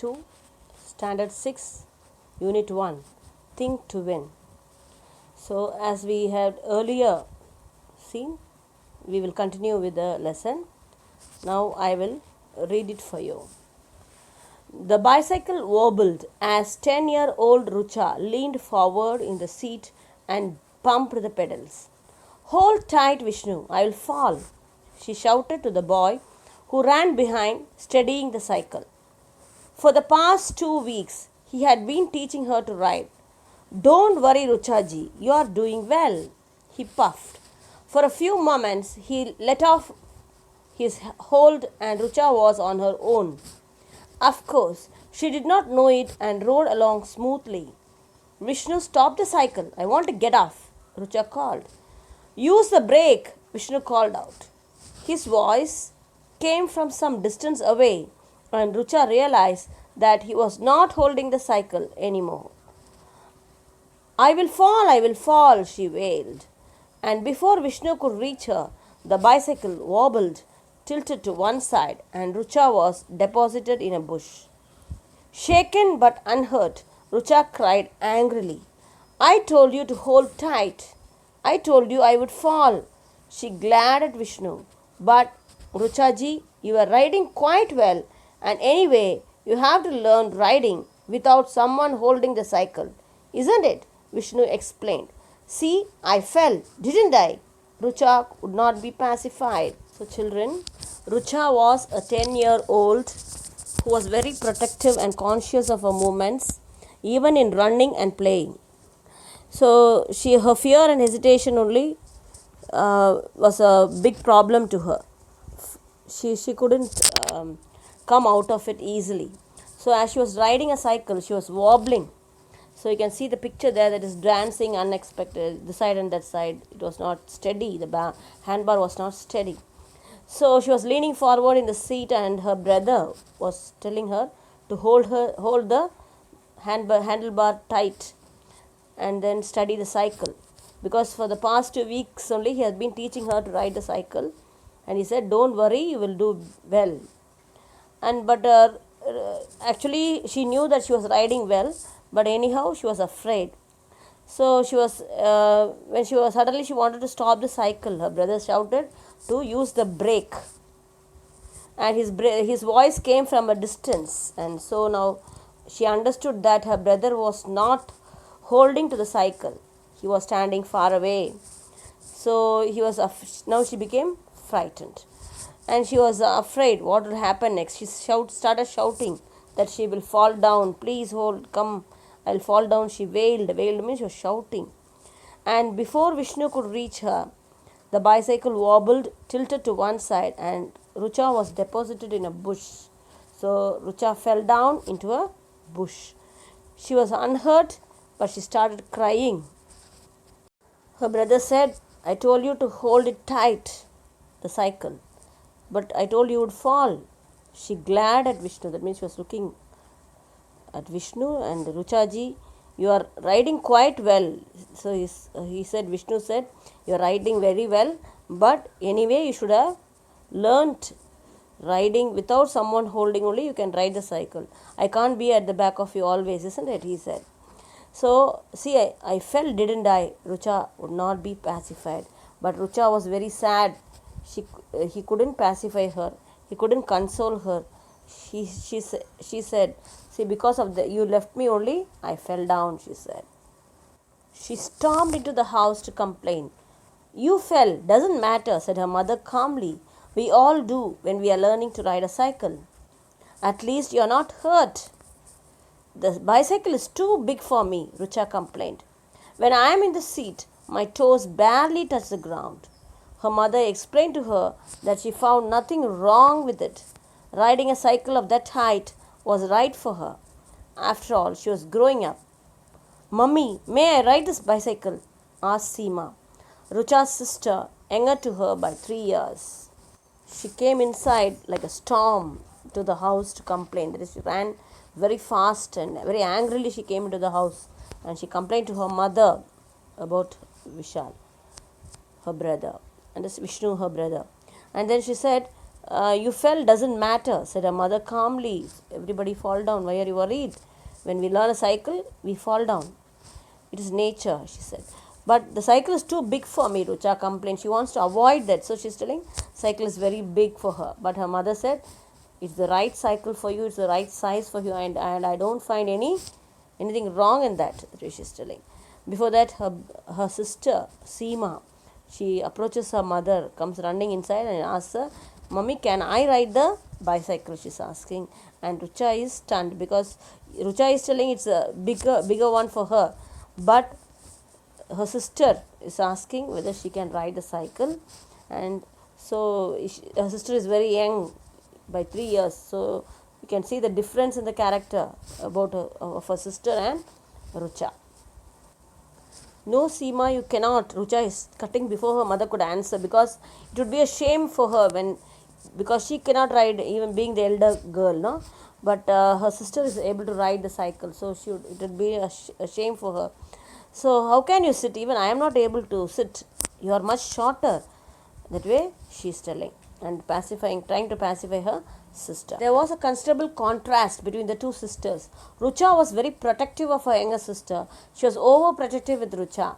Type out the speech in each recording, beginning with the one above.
2, Standard 6, Unit 1, Think to Win. So, as we had earlier seen, we will continue with the lesson. Now, I will read it for you. The bicycle wobbled as 10-year-old Rucha leaned forward in the seat and pumped the pedals. Hold tight, Vishnu, I will fall, she shouted to the boy who ran behind, steadying the cycle. For the past 2 weeks, he had been teaching her to ride. Don't worry, Ruchaji, you are doing well, he puffed. For a few moments, he let off his hold and Rucha was on her own. Of course, she did not know it and rode along smoothly. Vishnu stopped the cycle. I want to get off, Rucha called. Use the brake, Vishnu called out. His voice came from some distance away, and Rucha realized that he was not holding the cycle anymore. I will fall, she wailed. And before Vishnu could reach her, the bicycle wobbled, tilted to one side, and Rucha was deposited in a bush. Shaken but unhurt, Rucha cried angrily. I told you to hold tight. I told you I would fall. She glared at Vishnu. But, Ruchaji, you are riding quite well, and anyway, you have to learn riding without someone holding the cycle, isn't it? Vishnu explained. See, I fell, didn't I? Rucha would not be pacified. So, children, Rucha was a 10-year-old who was very protective and conscious of her movements, even in running and playing. So, her fear and hesitation only was a big problem to her. She couldn't come out of it easily. So, as she was riding a cycle, she was wobbling. So, you can see the picture there that is dancing unexpected, this side and that side. It was not steady. The handbar was not steady. So, she was leaning forward in the seat and her brother was telling her to hold the handlebar tight and then study the cycle. Because for the past 2 weeks only he has been teaching her to ride the cycle. And he said, don't worry, you will do well. But actually she knew that she was riding well, but anyhow she was afraid. So she was when she was suddenly she wanted to stop the cycle. Her brother shouted to use the brake, and his voice came from a distance. And so now she understood that her brother was not holding to the cycle. He was standing far away. So now she became frightened. And she was afraid what would happen next. She started shouting that she will fall down. Please hold, come, I'll fall down. She wailed. Wailed means she was shouting. And before Vishnu could reach her, the bicycle wobbled, tilted to one side, and Rucha was deposited in a bush. So Rucha fell down into a bush. She was unhurt, but she started crying. Her brother said, I told you to hold it tight, the cycle. But I told you would fall. She glared at Vishnu. That means she was looking at Vishnu and Ruchaji. You are riding quite well. So Vishnu said, you are riding very well. But anyway, you should have learnt riding without someone holding only. You can ride the cycle. I can't be at the back of you always, isn't it? He said. So, see, I fell, didn't I? Rucha would not be pacified. But Rucha was very sad. He couldn't pacify her. He couldn't console her. She said, see, because of you left me only, I fell down, she said. She stormed into the house to complain. You fell, doesn't matter, said her mother calmly. We all do when we are learning to ride a cycle. At least you are not hurt. The bicycle is too big for me, Rucha complained. When I am in the seat, my toes barely touch the ground. Her mother explained to her that she found nothing wrong with it. Riding a cycle of that height was right for her. After all, she was growing up. Mummy, may I ride this bicycle? Asked Seema, Rucha's sister, younger to her by 3 years. She came inside like a storm to the house to complain. That is, she ran very fast and very angrily she came into the house and she complained to her mother about Vishal, her brother, and this Vishnu, her brother. And then she said, You fell doesn't matter, said her mother calmly. Everybody fall down. Why are you worried? When we learn a cycle, we fall down. It is nature, she said. But the cycle is too big for me, Rucha complained. She wants to avoid that. So she's telling cycle is very big for her. But her mother said, it's the right cycle for you, it's the right size for you, and I don't find anything wrong in that, she's telling. Before that, her sister, Seema, she approaches her mother, comes running inside and asks her, Mummy, can I ride the bicycle? She's asking. And Rucha is stunned because Rucha is telling it's a bigger one for her. But her sister is asking whether she can ride the cycle. And so her sister is very young, by 3 years. So you can see the difference in the character of her sister and Rucha. No, Seema, you cannot. Rucha is cutting before her mother could answer, because it would be a shame for her because she cannot ride, even being the elder girl, no. But her sister is able to ride the cycle, so it would be a shame for her. So how can you sit? Even I am not able to sit. You are much shorter. That way she is telling and trying to pacify her sister. There was a considerable contrast between the two sisters. Rucha was very protective of her younger sister. She was overprotective with Rucha.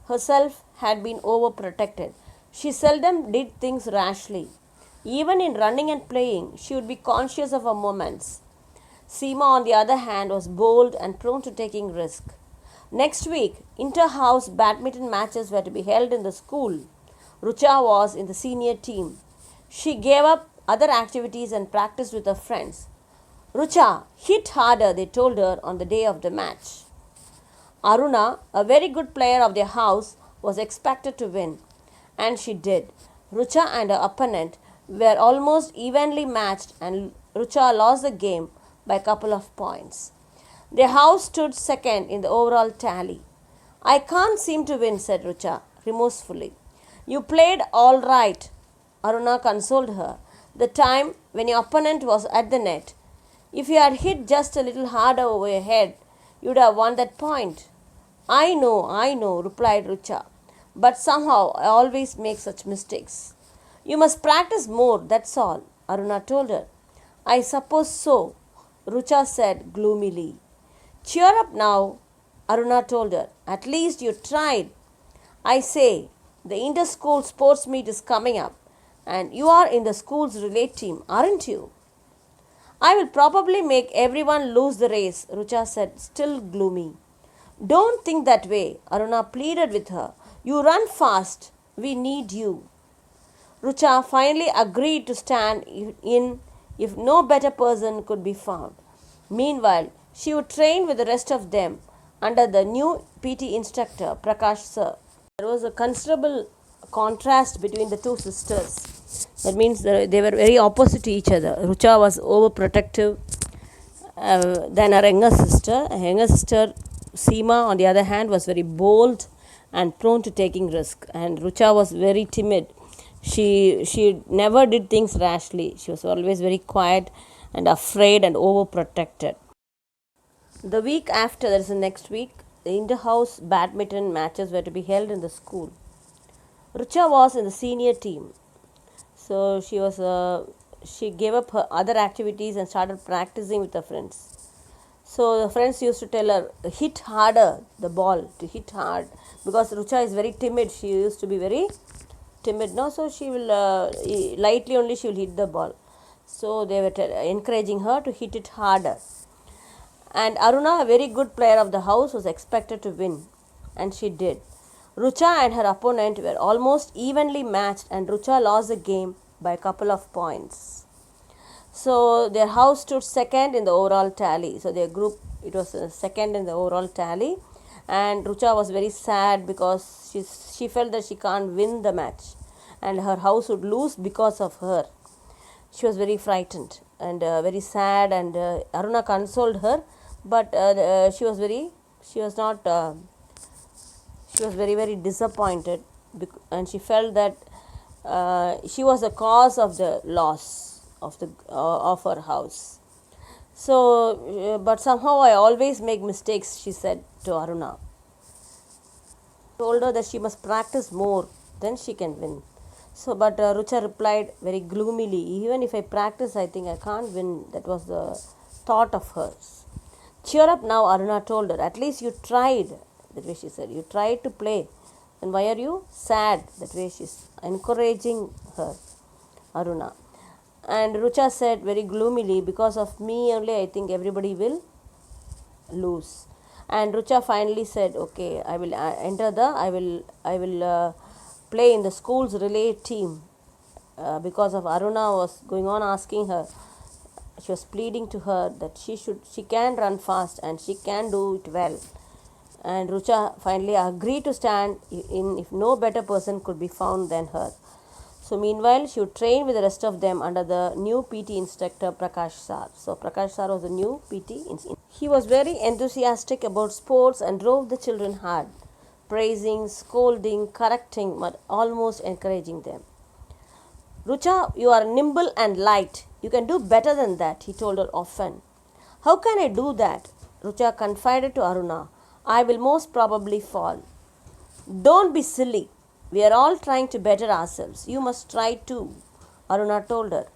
Herself had been overprotected. She seldom did things rashly. Even in running and playing, she would be conscious of her movements. Seema, on the other hand, was bold and prone to taking risk. Next week, inter-house badminton matches were to be held in the school. Rucha was in the senior team. She gave up other activities and practiced with her friends. Rucha, hit harder, they told her on the day of the match. Aruna, a very good player of their house, was expected to win. And she did. Rucha and her opponent were almost evenly matched, and Rucha lost the game by a couple of points. Their house stood second in the overall tally. I can't seem to win, said Rucha remorsefully. You played all right, Aruna consoled her. The time when your opponent was at the net. If you had hit just a little harder over your head, you would have won that point. I know, replied Rucha. But somehow I always make such mistakes. You must practice more, that's all, Aruna told her. I suppose so, Rucha said gloomily. Cheer up now, Aruna told her. At least you tried. I say, the inter-school sports meet is coming up, and you are in the school's relay team, aren't you? I will probably make everyone lose the race, Rucha said, still gloomy. Don't think that way, Aruna pleaded with her. You run fast. We need you. Rucha finally agreed to stand in if no better person could be found. Meanwhile, she would train with the rest of them under the new PT instructor, Prakash sir. There was a considerable contrast between the two sisters. That means they were very opposite to each other. Rucha was overprotective than her younger sister. Her younger sister, Seema, on the other hand, was very bold and prone to taking risk. And Rucha was very timid. She never did things rashly. She was always very quiet and afraid and overprotected. The week after, that is the next week, the inter-house badminton matches were to be held in the school. Rucha was in the senior team. So she gave up her other activities and started practicing with her friends. So the friends used to tell her, hit harder the ball, to hit hard. Because Rucha is very timid. She used to be very timid. No? So she will, lightly only she will hit the ball. So they were encouraging her to hit it harder. And Aruna, a very good player of the house, was expected to win. And she did. Rucha and her opponent were almost evenly matched, and Rucha lost the game by a couple of points. So their house stood second in the overall tally. So their group, it was second in the overall tally. And Rucha was very sad because she felt that she can't win the match. And her house would lose because of her. She was very frightened and very sad, and Aruna consoled her. But she was very very disappointed, and she felt that she was the cause of the loss of her house. So, but somehow I always make mistakes, she said to Aruna. Told her that she must practice more, then she can win. So, but Rucha replied very gloomily, even if I practice, I think I can't win. That was the thought of hers. Cheer up now, Aruna told her. At least you tried. That way she said. You tried to play. Then why are you sad? That way she's encouraging her, Aruna. And Rucha said very gloomily, because of me only I think everybody will lose. And Rucha finally said, okay, I will enter the, I will play in the school's relay team. Because of Aruna was going on asking her, she was pleading to her that she can run fast and she can do it well. And Rucha finally agreed to stand in if no better person could be found than her. So meanwhile, she would train with the rest of them under the new PT instructor Prakash Sir. So Prakash Sir was the new PT instructor. He was very enthusiastic about sports and drove the children hard, praising, scolding, correcting, but almost encouraging them. Rucha, you are nimble and light. You can do better than that, he told her often. How can I do that? Rucha confided to Aruna. I will most probably fall. Don't be silly. We are all trying to better ourselves. You must try too, Aruna told her.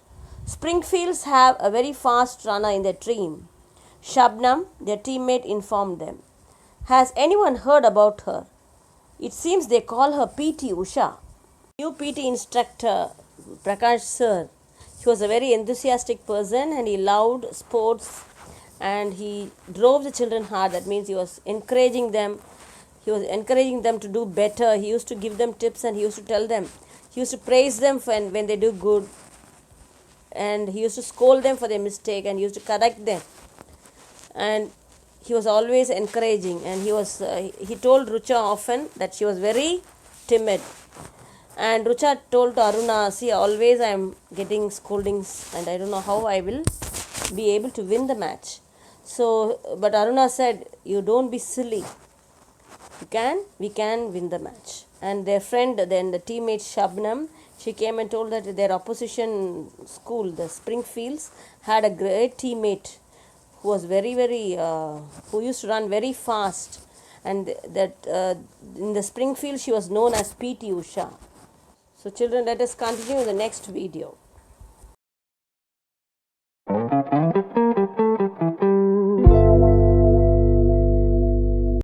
Springfields have a very fast runner in their team. Shabnam, their teammate, informed them. Has anyone heard about her? It seems they call her PT Usha. New PT instructor, Prakash Sir. He was a very enthusiastic person and he loved sports and he drove the children hard. That means he was encouraging them. He was encouraging them to do better. He used to give them tips and he used to tell them. He used to praise them when they do good. And he used to scold them for their mistake and he used to correct them. And he was always encouraging. And he told Rucha often that she was very timid. And Rucha told to Aruna, see, always I am getting scoldings and I don't know how I will be able to win the match. So, but Aruna said, you don't be silly. We can win the match. And their friend, then the teammate Shabnam, she came and told that their opposition school, the Springfields, had a great teammate who was who used to run very fast. And that in the Springfield, she was known as PT Usha. So children, let us continue in the next video.